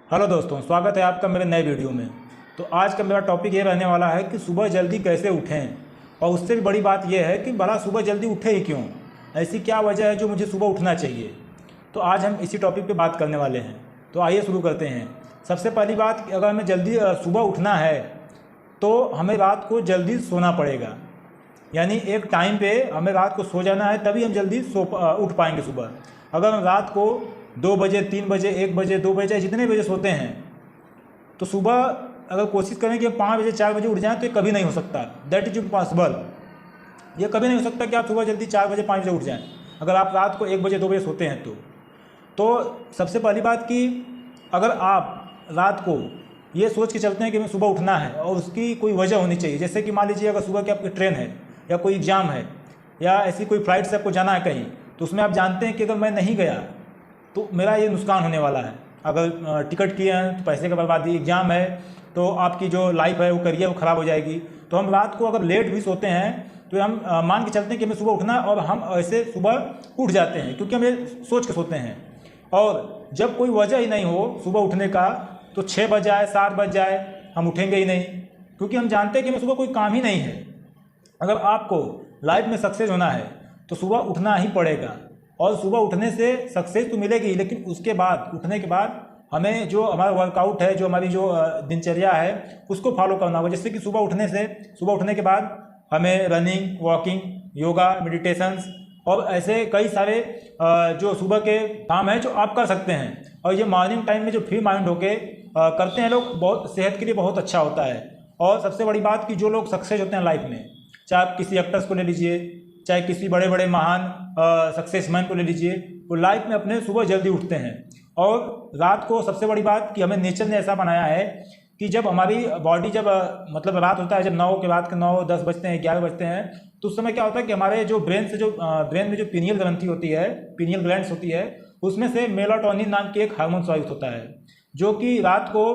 Hello दोस्तों, स्वागत है आपका मेरे नए वीडियो में। तो आज का मेरा टॉपिक ये रहने वाला है कि सुबह जल्दी कैसे उठें। और उससे भी बड़ी बात यह है कि भला सुबह जल्दी उठे ही क्यों, ऐसी क्या वजह है जो मुझे सुबह उठना चाहिए। तो आज हम इसी टॉपिक पे बात करने वाले हैं। तो आइए शुरू करते हैं। सबसे पहली बात कि अगर हमें जल्दी सुबह उठना है तो हमें रात को जल्दी सोना पड़ेगा। यानी एक टाइम पे हमें रात को सो जाना है, तभी हम जल्दी उठ पाएंगे सुबह। अगर हम रात को 2 बजे, 3 बजे, 1 बजे, 2 बजे, जितने बजे सोते हैं, तो सुबह अगर कोशिश करें कि हम 5 बजे, 4 बजे उठ जाएं, तो ये कभी नहीं हो सकता। That is impossible. ये कभी नहीं हो सकता कि आप सुबह जल्दी 4 बजे, 5 बजे उठ जाएं अगर आप रात को 1 बजे, 2 बजे सोते हैं तो सबसे पहली बात कि अगर आप रात को ये सोच के चलते हैं कि हमें सुबह उठना है और उसकी कोई वजह होनी चाहिए, जैसे कि मान लीजिए अगर सुबह की आपकी ट्रेन है या कोई एग्ज़ाम है या ऐसी कोई फ्लाइट से आपको जाना है कहीं, तो उसमें आप जानते हैं कि अगर मैं नहीं गया तो मेरा ये नुकसान होने वाला है। अगर टिकट किए हैं तो पैसे का बर्बादी, एग्ज़ाम है तो आपकी जो लाइफ है वो करियर वो ख़राब हो जाएगी। तो हम रात को अगर लेट भी सोते हैं तो हम मान के चलते हैं कि हमें सुबह उठना, और हम ऐसे सुबह उठ जाते हैं क्योंकि हम ये सोच के सोते हैं। और जब कोई वजह ही नहीं हो सुबह उठने का, तो 6 बज जाए, 7 बज जाए, हम उठेंगे ही नहीं, क्योंकि हम जानते हैं कि हमें सुबह कोई काम ही नहीं है। अगर आपको लाइफ में सक्सेस होना है तो सुबह उठना ही पड़ेगा। और सुबह उठने से सक्सेस तो मिलेगी, लेकिन उसके बाद, उठने के बाद हमें जो हमारा वर्कआउट है, जो हमारी जो दिनचर्या है, उसको फॉलो करना होगा। जैसे कि सुबह उठने के बाद हमें रनिंग, वॉकिंग, योगा, मेडिटेशंस और ऐसे कई सारे जो सुबह के काम हैं जो आप कर सकते हैं। और ये मॉर्निंग टाइम में जो फ्री माइंड होके करते हैं लोग, बहुत सेहत के लिए बहुत अच्छा होता है। और सबसे बड़ी बात कि जो लोग सक्सेस होते हैं लाइफ में, चाहे आप किसी एक्टर्स को ले लीजिए, चाहे किसी बड़े बड़े महान सक्सेसमैन को ले लीजिए, वो लाइफ में अपने सुबह जल्दी उठते हैं। और रात को सबसे बड़ी बात कि हमें नेचर ने ऐसा बनाया है कि जब हमारी बॉडी जब मतलब रात होता है, जब 9 के बाद के 9, 10 बजते हैं, 11 बजते हैं, तो उस समय क्या होता है कि हमारे जो ब्रेन में जो पीनियल ग्रंथि होती है, पीनियल ग्लैंड्स होती है, उसमें से मेलाटोनिन नाम की एक हार्मोन स्रावित होता है, जो कि रात को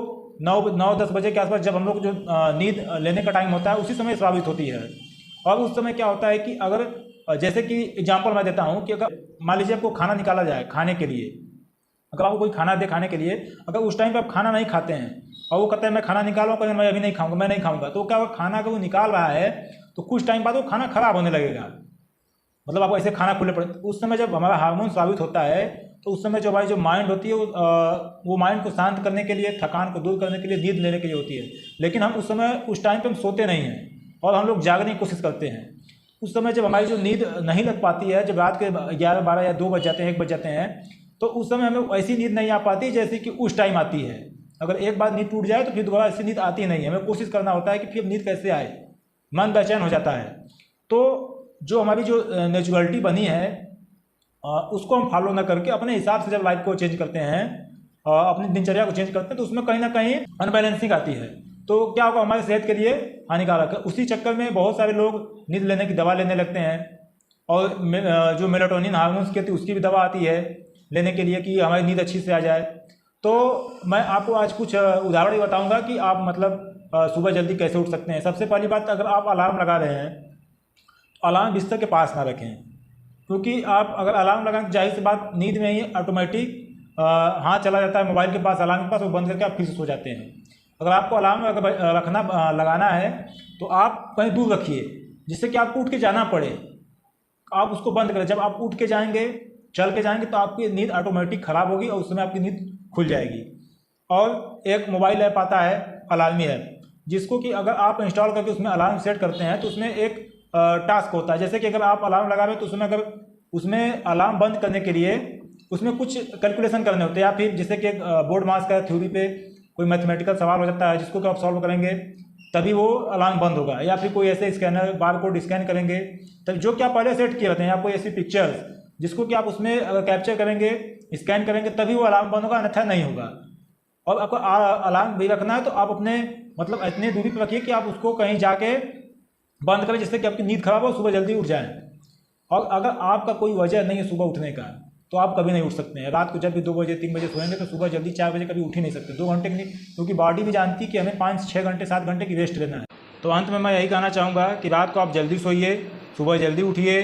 9-10 बजे के आसपास जब हम लोग जो नींद लेने का टाइम होता है उसी समय स्रावित होती है। और उस समय क्या होता है कि अगर जैसे कि एग्जांपल मैं देता हूँ कि अगर मान लीजिए आपको खाना निकाला जाए खाने के लिए, अगर आपको कोई खाना दे खाने के लिए, अगर उस टाइम पे आप खाना नहीं खाते हैं और वो कहता है मैं खाना निकाल रहा हूँ, मैं अभी नहीं खाऊंगा, मैं नहीं खाऊंगा, तो क्या होगा, खाना अगर वो निकाल रहा है तो कुछ टाइम बाद वो खाना खराब होने लगेगा। मतलब आपको ऐसे खाना खुले पड़े, उस समय जब हमारा हार्मोन स्रावित होता है तो उस समय जो हमारी जो माइंड होती है वो माइंड को शांत करने के लिए, थकान को दूर करने के लिए, नींद लेने के लिए होती है। लेकिन हम उस टाइम पर हम सोते नहीं हैं और हम लोग जागने की कोशिश करते हैं। उस समय जब हमारी जो नींद नहीं लग पाती है, जब रात के 11, 12 या 2 बज जाते हैं, 1 बज जाते हैं, तो उस समय हमें ऐसी नींद नहीं आ पाती जैसे कि उस टाइम आती है। अगर एक बार नींद टूट जाए तो फिर दोबारा ऐसी नींद आती नहीं है। हमें कोशिश करना होता है कि फिर नींद कैसे आए, मन बेचैन हो जाता है। तो जो हमारी जो नेचुरलिटी बनी है उसको हम फॉलो ना करके अपने हिसाब से जब लाइफ को चेंज करते हैं, अपनी दिनचर्या को चेंज करते हैं, तो उसमें कहीं ना कहीं अनबैलेंसिंग आती है। तो क्या होगा, हमारी सेहत के लिए हानिकारक है। उसी चक्कर में बहुत सारे लोग नींद लेने की दवा लेने लगते हैं, और जो मेलाटोनिन हार्मोन्स की होती है उसकी भी दवा आती है लेने के लिए कि हमारी नींद अच्छी से आ जाए। तो मैं आपको आज कुछ उदाहरण बताऊंगा कि आप मतलब सुबह जल्दी कैसे उठ सकते हैं। सबसे पहली बात, अगर आप अलार्म लगा रहे हैं तो अलार्म बिस्तर के पास ना रखें, क्योंकि आप अगर अलार्म लगाएं तो जाहिर सी बात नींद में ही ऑटोमेटिक हाथ चला जाता है मोबाइल के पास, अलार्म के पास, वो बंद करके आप फिर से सो जाते हैं। अगर आपको अलार्म लगाना है तो आप कहीं दूर रखिए जिससे कि आपको उठ के जाना पड़े, आप उसको बंद करें। जब आप उठ के जाएंगे, चल के जाएंगे, तो आपकी नींद ऑटोमेटिक ख़राब होगी और उस समय आपकी नींद खुल जाएगी। और एक मोबाइल ऐप आता है अलार्मी ऐप, जिसको कि अगर आप इंस्टॉल करके उसमें अलार्म सेट करते हैं तो उसमें एक टास्क होता है, जैसे कि अगर आप अलार्म लगा रहे हो तो उसमें अगर उसमें अलार्म बंद करने के लिए उसमें कुछ कैलकुलेशन करने होते हैं, या फिर जैसे कि एक बोर्ड मास का थ्योरी पे कोई मैथमेटिकल सवाल हो जाता है जिसको कि आप सॉल्व करेंगे तभी वो अलार्म बंद होगा, या फिर कोई ऐसे स्कैनर बार कोड स्कैन करेंगे तब जो कि आप पहले सेट किए रहते हैं, या कोई ऐसी पिक्चर्स जिसको कि आप उसमें अगर कैप्चर करेंगे, स्कैन करेंगे, तभी वो अलार्म बंद होगा, अन्यथा नहीं होगा। और आपको अलार्म भी रखना है तो आप अपने मतलब इतनी दूरी पर रखिए कि आप उसको कहीं जाके बंद करें जिससे कि आपकी नींद खराब हो, सुबह जल्दी उठ जाएं। और अगर आपका कोई वजह नहीं है सुबह उठने का तो आप कभी नहीं उठ सकते हैं। रात को जब भी 2 बजे, 3 बजे सोएंगे तो सुबह जल्दी 4 बजे कभी उठ ही नहीं सकते, 2 घंटे के लिए, क्योंकि बॉडी भी जानती है कि हमें 5-6 घंटे, 7 घंटे की रेस्ट लेना है। तो अंत में मैं यही कहना चाहूँगा कि रात को आप जल्दी सोइए, सुबह जल्दी उठिए,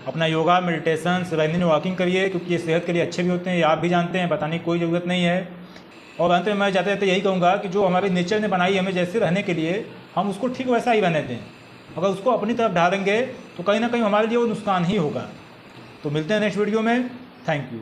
अपना योगा, मेडिटेशन, रनिंग, वॉकिंग करिए, क्योंकि ये सेहत के लिए अच्छे भी होते हैं, ये आप भी जानते हैं, बताने की कोई ज़रूरत नहीं है। और अंत में मैं जाते जाते यही कहूँगा कि जो हमारे नेचर ने बनाई हमें जैसे रहने के लिए, हम उसको ठीक वैसा ही रहने दें। अगर उसको अपनी तरफ ढालेंगे तो कहीं ना कहीं हमारे लिए वो नुकसान ही होगा। तो मिलते हैं नेक्स्ट वीडियो में। Thank you.